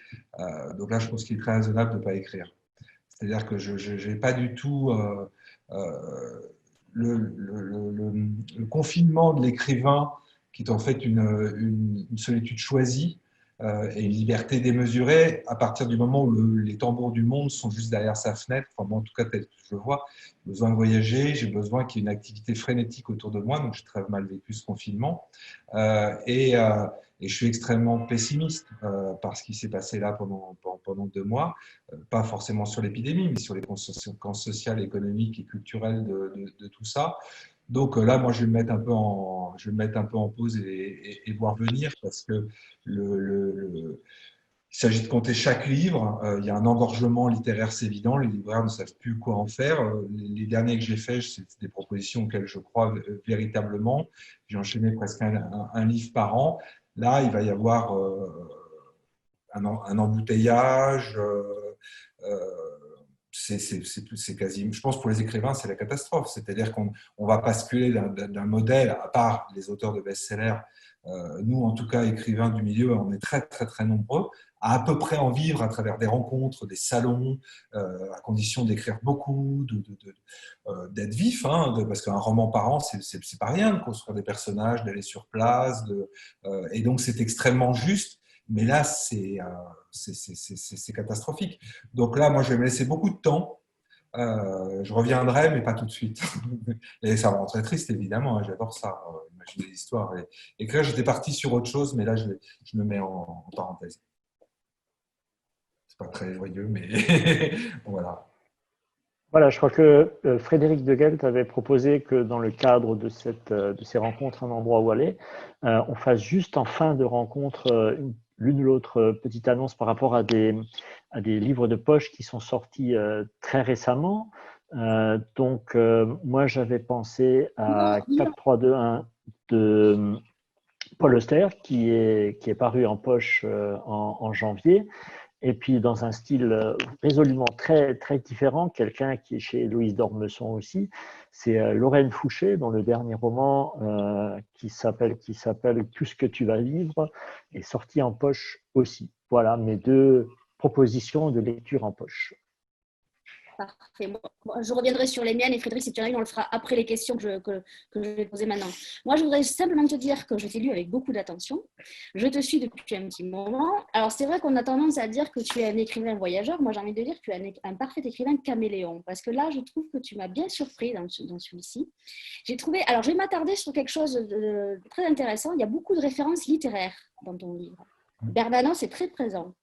Donc là, je pense qu'il est très raisonnable de ne pas écrire. C'est-à-dire que je n'ai pas du tout le confinement de l'écrivain, qui est en fait une solitude choisie et une liberté démesurée à partir du moment où les tambours du monde sont juste derrière sa fenêtre. Enfin, moi, en tout cas, tel que je le vois, j'ai besoin de voyager, j'ai besoin qu'il y ait une activité frénétique autour de moi, donc j'ai très mal vécu ce confinement. Et je suis extrêmement pessimiste par ce qui s'est passé là pendant 2 mois, pas forcément sur l'épidémie, mais sur les conséquences sociales, économiques et culturelles de tout ça. Donc là, moi, je vais me mettre un peu en pause et voir venir, parce que il s'agit de compter chaque livre. Il y a un engorgement littéraire, c'est évident. Les libraires ne savent plus quoi en faire. Les derniers que j'ai faits, c'est des propositions auxquelles je crois véritablement. J'ai enchaîné presque un livre par an. Là, il va y avoir un embouteillage. C'est quasi, je pense pour les écrivains, c'est la catastrophe. C'est-à-dire qu'on va basculer d'un modèle, à part les auteurs de best-sellers, nous, en tout cas, écrivains du milieu, on est très, très, très nombreux, à peu près en vivre à travers des rencontres, des salons, à condition d'écrire beaucoup, d'être vif, hein, parce qu'un roman par an, c'est pas rien de construire des personnages, d'aller sur place, et donc c'est extrêmement juste. Mais là, c'est catastrophique. Donc là, moi, je vais me laisser beaucoup de temps. Je reviendrai, mais pas tout de suite. Et ça me rend très triste, évidemment. Hein, j'adore ça, imaginer des histoires. Et que là, j'étais parti sur autre chose, mais là, je me mets en parenthèse. C'est pas très joyeux, mais voilà. Voilà, je crois que Frédéric de Gelt avait proposé que dans le cadre de ces rencontres, un endroit où aller, on fasse juste en fin de rencontre l'une ou l'autre petite annonce par rapport à des livres de poche qui sont sortis très récemment. Donc, moi, j'avais pensé à 4-3-2-1 de Paul Auster, qui est paru en poche en janvier. Et puis, dans un style résolument très, très différent, quelqu'un qui est chez Louise d'Ormesson aussi, c'est Lorraine Fouché, dont le dernier roman qui s'appelle Tout ce que tu vas vivre est sorti en poche aussi. Voilà mes deux propositions de lecture en poche. Parfait. Moi, je reviendrai sur les miennes et Frédéric, si tu arrives, on le fera après les questions que je vais poser maintenant. Moi, je voudrais simplement te dire que je t'ai lu avec beaucoup d'attention. Je te suis depuis un petit moment. Alors, c'est vrai qu'on a tendance à dire que tu es un écrivain voyageur. Moi, j'ai envie de dire que tu es un parfait écrivain caméléon. Parce que là, je trouve que tu m'as bien surpris dans celui-ci. J'ai trouvé. Alors, je vais m'attarder sur quelque chose de très intéressant. Il y a beaucoup de références littéraires dans ton livre. Bernanos est très présent.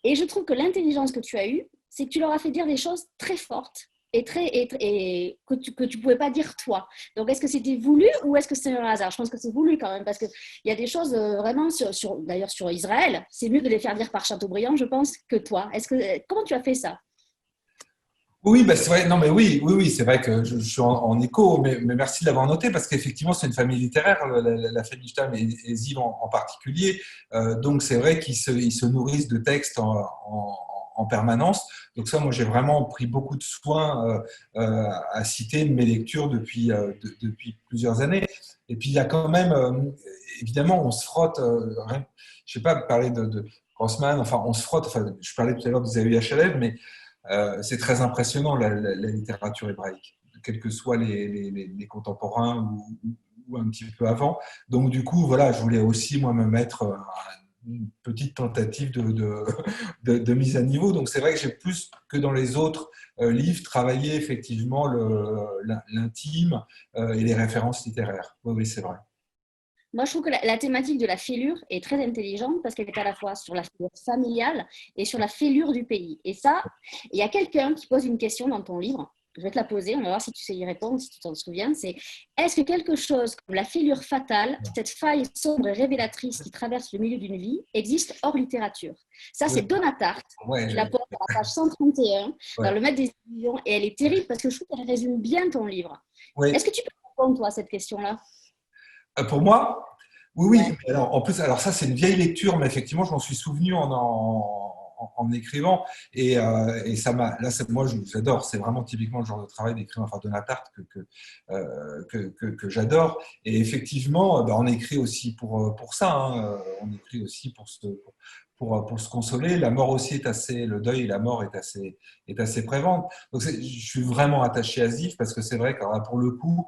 Et je trouve que l'intelligence que tu as eue, c'est que tu leur as fait dire des choses très fortes et que tu ne pouvais pas dire toi. Donc, est-ce que c'était voulu ou est-ce que c'est un hasard? Je pense que c'est voulu quand même, parce qu'il y a des choses vraiment, d'ailleurs sur Israël, c'est mieux de les faire dire par Chateaubriand, je pense, que toi. Comment tu as fait ça? Oui, bah c'est vrai. Non, mais oui, c'est vrai que je suis en écho, mais merci de l'avoir noté parce qu'effectivement, c'est une famille littéraire, la famille Stam et Ziv en particulier. Donc, c'est vrai ils se nourrissent de textes en permanence. Donc, ça, moi, j'ai vraiment pris beaucoup de soin à citer mes lectures depuis plusieurs années. Et puis, il y a quand même, évidemment, on se frotte. Je ne sais pas parler de Grossman. Enfin, on se frotte. Enfin, je parlais tout à l'heure d'Isaïe Hachalev, mais c'est très impressionnant la littérature hébraïque, quels que soient les contemporains ou un petit peu avant. Donc du coup, voilà, je voulais aussi moi me mettre une petite tentative de mise à niveau. Donc c'est vrai que j'ai plus que dans les autres livres travaillé effectivement l'intime et les références littéraires. Oui, c'est vrai. Moi, je trouve que la thématique de la fêlure est très intelligente parce qu'elle est à la fois sur la fêlure familiale et sur la fêlure du pays. Et ça, il y a quelqu'un qui pose une question dans ton livre. Je vais te la poser, on va voir si tu sais y répondre, si tu t'en souviens. C'est est-ce que quelque chose comme la fêlure fatale, cette faille sombre et révélatrice qui traverse le milieu d'une vie, existe hors littérature? Ça, c'est Donna Tartt. Ouais, Je la pose à la page 131 dans ouais. Le Maître des Illusions et elle est terrible parce que je trouve qu'elle résume bien ton livre. Oui. Est-ce que tu peux répondre, toi, à cette question-là? Pour moi, oui, Ouais. oui. Alors, en plus, alors ça, c'est une vieille lecture, mais effectivement, je m'en suis souvenu en écrivant. Et ça m'a. Là, moi, j'adore. C'est vraiment typiquement le genre de travail d'écrivain, enfin, de Napart que j'adore. Et effectivement, on écrit aussi pour ça. Hein. On écrit aussi pour se consoler. La mort aussi est assez. Le deuil et la mort est assez prévente. Donc, je suis vraiment attaché à Zif parce que c'est vrai que alors là, pour le coup,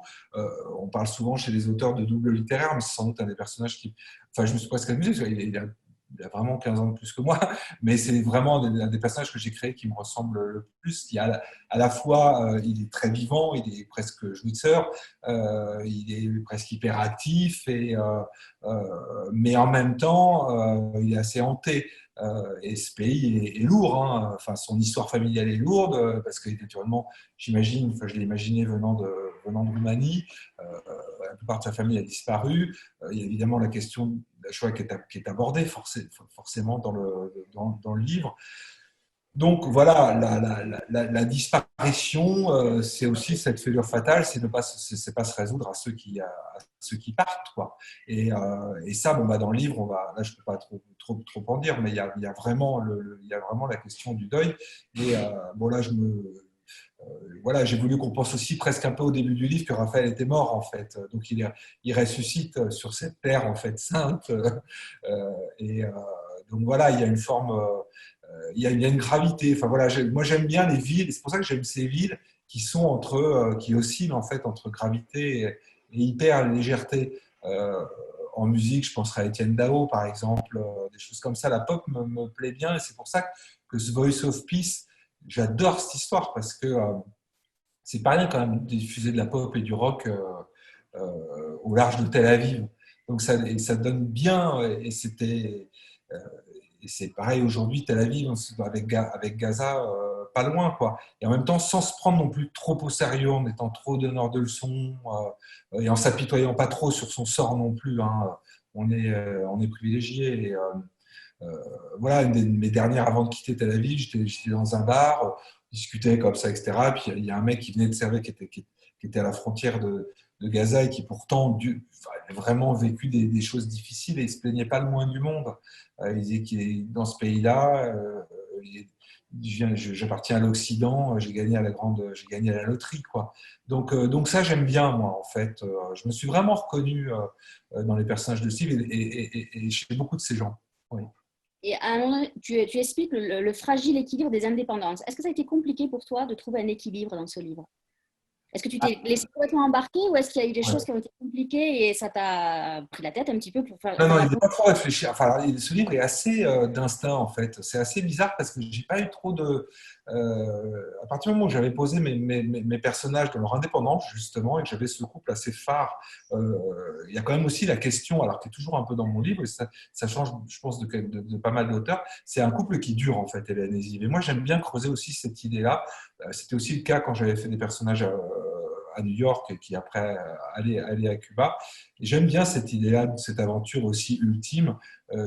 on parle souvent chez les auteurs de double littéraire, mais c'est sans doute un des personnages qui. Enfin, je me suis presque amusé, il a vraiment 15 ans de plus que moi, mais c'est vraiment un des personnages que j'ai créé qui me ressemble le plus. À la fois, il est très vivant, il est presque jouisseur, il est presque hyperactif, mais en même temps, il est assez hanté. Et ce pays est lourd, hein. Enfin, son histoire familiale est lourde, parce que naturellement, j'imagine, enfin, je l'ai imaginé venant de Roumanie, la plupart de sa famille a disparu. Il y a évidemment la question de la Shoah qui est abordée forcément dans le livre. Donc voilà, la disparition, c'est aussi cette fêlure fatale, c'est pas se résoudre à ceux qui partent, quoi. Et ça, dans le livre, là je peux pas trop en dire, mais il y a vraiment il y a vraiment la question du deuil. Et là voilà, j'ai voulu qu'on pense aussi presque un peu au début du livre que Raphaël était mort en fait. Donc il ressuscite sur cette terre en fait sainte. Et donc voilà, il y a une forme, il y a une gravité. Enfin voilà, moi j'aime bien les villes. Et c'est pour ça que j'aime ces villes qui sont qui oscillent en fait entre gravité et hyper légèreté. En musique, je penserais à Étienne Dao par exemple, des choses comme ça. La pop me plaît bien et c'est pour ça que ce Voice of Peace, j'adore cette histoire parce que c'est pas rien quand même de diffuser de la pop et du rock au large de Tel Aviv. Donc ça donne bien, euh, et c'est pareil aujourd'hui, Tel Aviv, avec Gaza, pas loin, quoi. Et en même temps, sans se prendre non plus trop au sérieux, en étant trop donneur de leçons, et en s'apitoyant pas trop sur son sort non plus. Hein. On est privilégié. Voilà, une de mes dernières avant de quitter Tel Aviv, j'étais dans un bar, discutais comme ça, etc. Puis il y a un mec qui venait de servir, qui était à la frontière de Gaza et qui pourtant avait vraiment vécu des choses difficiles et il ne se plaignait pas le moins du monde. Il disait qu'il est dans ce pays-là, j'appartiens à l'Occident, j'ai gagné j'ai gagné à la loterie, quoi. Donc ça, j'aime bien, moi, en fait. Je me suis vraiment reconnu dans les personnages de Steve et chez beaucoup de ces gens. Oui. Et à un moment, tu expliques le fragile équilibre des indépendances. Est-ce que ça a été compliqué pour toi de trouver un équilibre dans ce livre? Est-ce que tu t'es laissé complètement embarquer ou est-ce qu'il y a eu des choses qui ont été compliquées et ça t'a pris la tête un petit peu pour faire Non, non, la il n'est boucle? pas trop réfléchi. Enfin, ce livre est assez d'instinct, en fait. C'est assez bizarre parce que j'ai pas eu trop de. À partir du moment où j'avais posé mes personnages dans leur indépendance, justement, et que j'avais ce couple assez phare, il y a quand même aussi la question, alors qui est toujours un peu dans mon livre, et ça change, je pense, de pas mal d'auteurs. C'est un couple qui dure, en fait, Hélène et Ziv. Et moi, j'aime bien creuser aussi cette idée-là. C'était aussi le cas quand j'avais fait des personnages à New York et qui après allaient à Cuba. Et j'aime bien cette idée-là, cette aventure aussi ultime,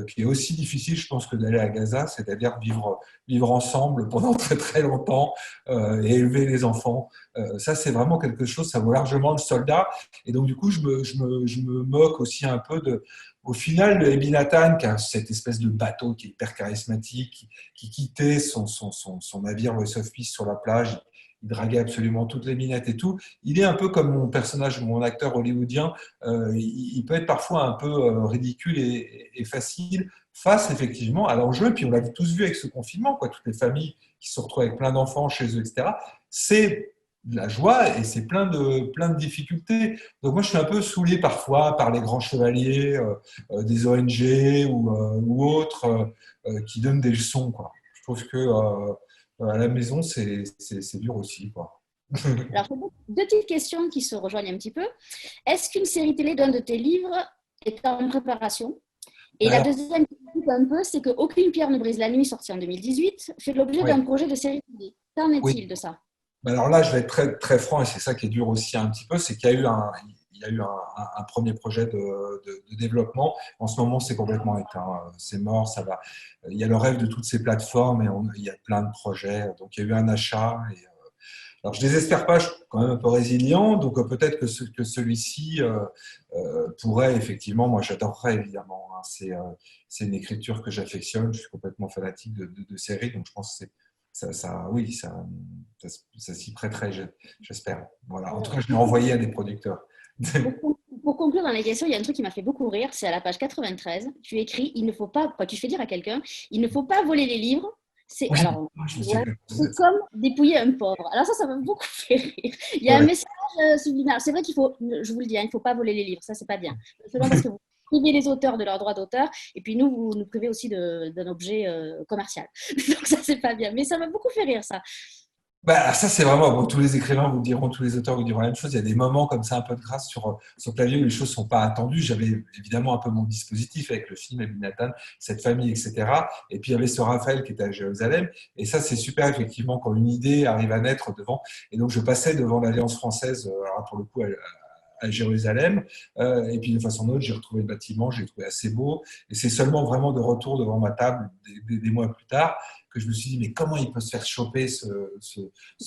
qui est aussi difficile, je pense, que d'aller à Gaza, c'est-à-dire vivre ensemble pendant très très longtemps et élever les enfants. Ça, c'est vraiment quelque chose, ça vaut largement le soldat. Et donc, du coup, je me moque aussi un peu au final, de Ebi Nathan, qui a cette espèce de bateau qui est hyper charismatique, qui quittait son navire Voice of Peace sur la plage, il draguait absolument toutes les minettes et tout. Il est un peu comme mon personnage, mon acteur hollywoodien. Il peut être parfois un peu ridicule et facile face effectivement à l'enjeu. Et puis on l'a tous vu avec ce confinement, quoi. Toutes les familles qui se retrouvent avec plein d'enfants chez eux, etc. C'est de la joie et c'est plein de difficultés. Donc moi je suis un peu saoulé parfois par les grands chevaliers des ONG ou autres qui donnent des leçons, quoi. Je trouve que à la maison c'est dur aussi, quoi. Alors, deux petites questions qui se rejoignent un petit peu. Est-ce qu'une série télé d'un de tes livres est en préparation? Et la Alors, deuxième question un peu, c'est qu'Aucune pierre ne brise la nuit, sorti en 2018, fait l'objet oui, d'un projet de série télé. Qu'en oui. est-il de ça? Alors là, je vais être très, très franc, et c'est ça qui est dur aussi un petit peu, c'est qu'il y a eu un premier projet de développement. En ce moment, c'est complètement éteint, c'est mort, ça va. Il y a le rêve de toutes ces plateformes et il y a plein de projets. Donc, il y a eu un achat. Alors, je désespère pas, je suis quand même un peu résilient, donc peut-être que celui-ci pourrait effectivement, moi j'adorerais évidemment, hein. C'est une écriture que j'affectionne, je suis complètement fanatique de séries, donc je pense que oui, ça s'y prêterait, j'espère. Voilà. En tout cas, je l'ai envoyé à des producteurs. Pour conclure dans les questions, il y a un truc qui m'a fait beaucoup rire, c'est à la page 93, tu écris, il ne faut pas, quand tu fais dire à quelqu'un, il ne faut pas voler les livres. C'est Oui, alors, je me suis ouais, fait poser c'est ça. comme dépouiller un pauvre. Alors ça m'a beaucoup fait rire. Il y a un Ouais. message subliminal. C'est vrai qu'il faut, je vous le dis, hein, il ne faut pas voler les livres. Ça, c'est pas bien. Seulement parce que vous privez les auteurs de leurs droits d'auteur, et puis nous, vous nous privez aussi d'un objet commercial. Donc ça, c'est pas bien. Mais ça m'a beaucoup fait rire, ça. Bah, ça, c'est vraiment, bon, tous les écrivains vous diront, tous les auteurs vous diront la même chose. Il y a des moments comme ça, un peu de grâce sur clavier où les choses ne sont pas attendues. J'avais évidemment un peu mon dispositif avec le film Ebi Nathan, cette famille, etc. Et puis il y avait ce Raphaël qui était à Jérusalem. Et ça, c'est super, effectivement, quand une idée arrive à naître devant. Et donc, je passais devant l'Alliance française, alors pour le coup, à Jérusalem. Et puis, de façon ou d'autre, j'ai retrouvé le bâtiment, j'ai trouvé assez beau. Et c'est seulement vraiment de retour devant ma table, des mois plus tard, que je me suis dit, mais comment il peut se faire choper ce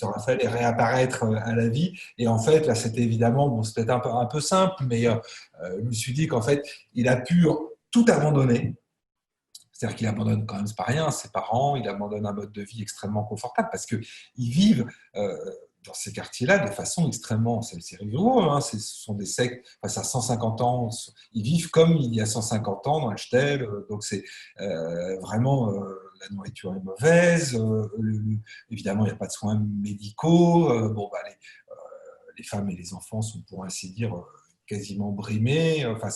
Raphaël et réapparaître à la vie? Et en fait, là, c'était évidemment, bon, c'était un peu simple, mais je me suis dit qu'en fait, il a pu tout abandonner. C'est-à-dire qu'il abandonne quand même, c'est pas rien, ses parents, il abandonne un mode de vie extrêmement confortable parce qu'ils vivent dans ces quartiers-là de façon extrêmement, c'est rigolo, hein, ce sont des sectes, enfin, ça a 150 ans, ils vivent comme il y a 150 ans dans Achtel, donc c'est vraiment, la nourriture est mauvaise, évidemment il n'y a pas de soins médicaux, bon, bah, les femmes et les enfants sont pour ainsi dire quasiment brimés. Enfin,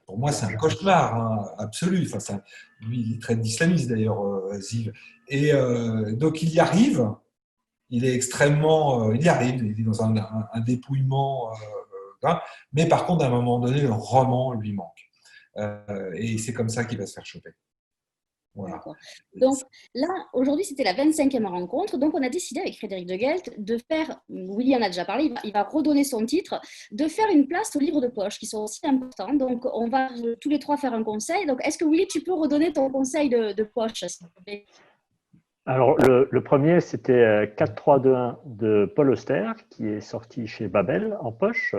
pour moi, c'est un cauchemar, hein, absolu. Enfin, lui, il traite d'islamiste d'ailleurs, Ziv. Et donc, il y arrive. Il est extrêmement. Il y arrive. Il est dans un dépouillement. Hein. Mais par contre, à un moment donné, le roman lui manque. Et c'est comme ça qu'il va se faire choper. Voilà. D'accord. Donc là, aujourd'hui, c'était la 25e rencontre. Donc, on a décidé avec Frédéric de Gelt de faire, Willy en a déjà parlé, il va redonner son titre, de faire une place aux livres de poche qui sont aussi importants. Donc, on va tous les trois faire un conseil. Donc, est-ce que Willy, tu peux redonner ton conseil de poche, s'il te plaît? Alors, le premier, c'était 4-3-2-1 de Paul Auster, qui est sorti chez Babel en poche.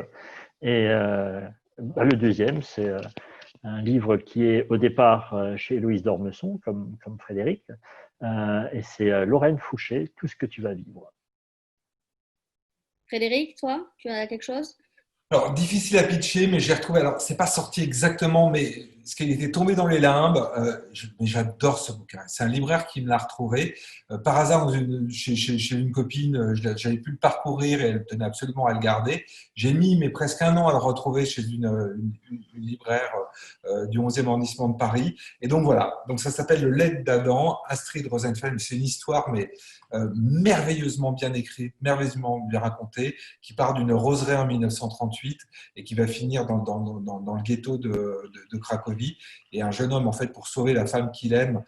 Et le deuxième, c'est un livre qui est au départ chez Héloïse d'Ormesson, comme Frédéric, et c'est Lorraine Fouché, Tout ce que tu vas vivre. Frédéric, toi, tu as quelque chose? Alors, difficile à pitcher, mais j'ai retrouvé. Alors, c'est pas sorti exactement, mais ce qu'il était tombé dans les limbes. Mais j'adore ce bouquin. C'est un libraire qui me l'a retrouvé par hasard chez une copine. J'avais pu le parcourir et elle tenait absolument à le garder. J'ai mis mais presque un an à le retrouver chez une libraire du 11e arrondissement de Paris. Et donc voilà. Donc ça s'appelle Le Lait d'Adam, Astrid Rosenfeld. C'est une histoire mais merveilleusement bien écrite, merveilleusement bien racontée, qui part d'une roseraie en 1938 et qui va finir dans le ghetto de Cracovie. Et un jeune homme, en fait, pour sauver la femme qu'il aime,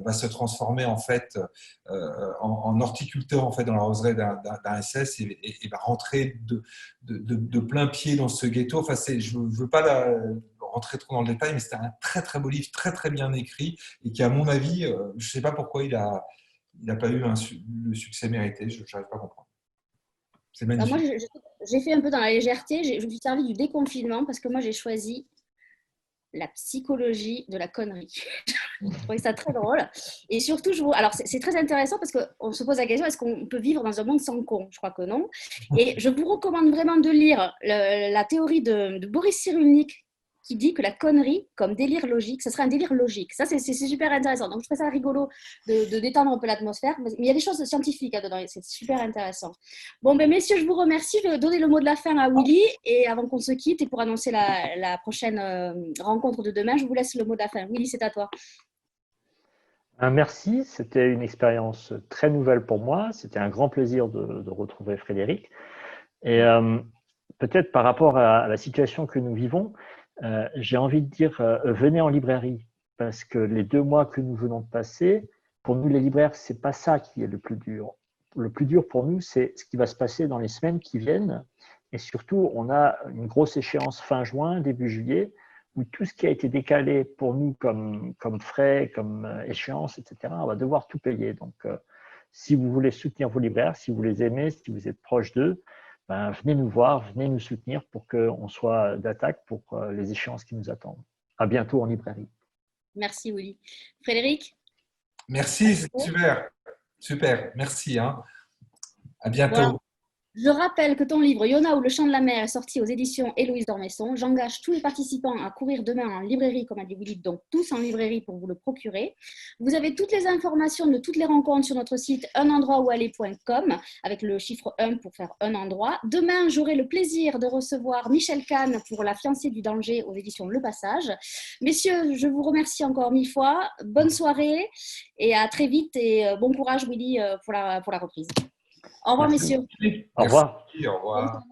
va se transformer en fait en horticulteur en fait dans la roseraie d'un SS et va rentrer de plein pied dans ce ghetto. Enfin, je ne veux pas rentrer trop dans le détail, mais c'était un très très beau livre, très très bien écrit et qui, à mon avis, je ne sais pas pourquoi il n'a pas eu le succès mérité. Je n'arrive pas à comprendre. C'est magnifique. Alors moi, j'ai fait un peu dans la légèreté. Je me suis servi du déconfinement parce que moi, j'ai choisi la psychologie de la connerie. Je trouvais ça très drôle. Et surtout, alors c'est très intéressant parce qu'on se pose la question, est-ce qu'on peut vivre dans un monde sans con? Je crois que non. Et je vous recommande vraiment de lire la théorie de Boris Cyrulnik qui dit que la connerie, comme délire logique, ce serait un délire logique. Ça, c'est super intéressant. Donc, je trouve ça rigolo de détendre un peu l'atmosphère. Mais il y a des choses scientifiques dedans. C'est super intéressant. Bon, ben, messieurs, je vous remercie. Je vais donner le mot de la fin à Willy. Et avant qu'on se quitte, et pour annoncer la prochaine rencontre de demain, je vous laisse le mot de la fin. Willy, c'est à toi. Merci. C'était une expérience très nouvelle pour moi. C'était un grand plaisir de retrouver Frédéric. Et peut-être par rapport à la situation que nous vivons, j'ai envie de dire, venez en librairie, parce que les 2 mois que nous venons de passer, pour nous les libraires, ce n'est pas ça qui est le plus dur. Le plus dur pour nous, c'est ce qui va se passer dans les semaines qui viennent. Et surtout, on a une grosse échéance fin juin, début juillet, où tout ce qui a été décalé pour nous comme frais, comme échéance, etc., on va devoir tout payer. Donc, si vous voulez soutenir vos libraires, si vous les aimez, si vous êtes proche d'eux, ben, venez nous voir, venez nous soutenir pour qu'on soit d'attaque pour les échéances qui nous attendent. À bientôt en librairie. Merci, Willy. Frédéric? Merci, c'est super. Super, merci. Hein. À bientôt. Voilà. Je rappelle que ton livre Yona ou le chant de la mer est sorti aux éditions Héloïse d'Ormesson. J'engage tous les participants à courir demain en librairie, comme a dit Willy, donc tous en librairie pour vous le procurer. Vous avez toutes les informations de toutes les rencontres sur notre site unendroitoualler.com avec le chiffre 1 pour faire un endroit. Demain, j'aurai le plaisir de recevoir Michel Kahn pour La fiancée du danger aux éditions Le Passage. Messieurs, je vous remercie encore 1000 fois. Bonne soirée et à très vite et bon courage Willy pour la reprise. Au revoir, Merci. messieurs. Au revoir. Merci, au revoir.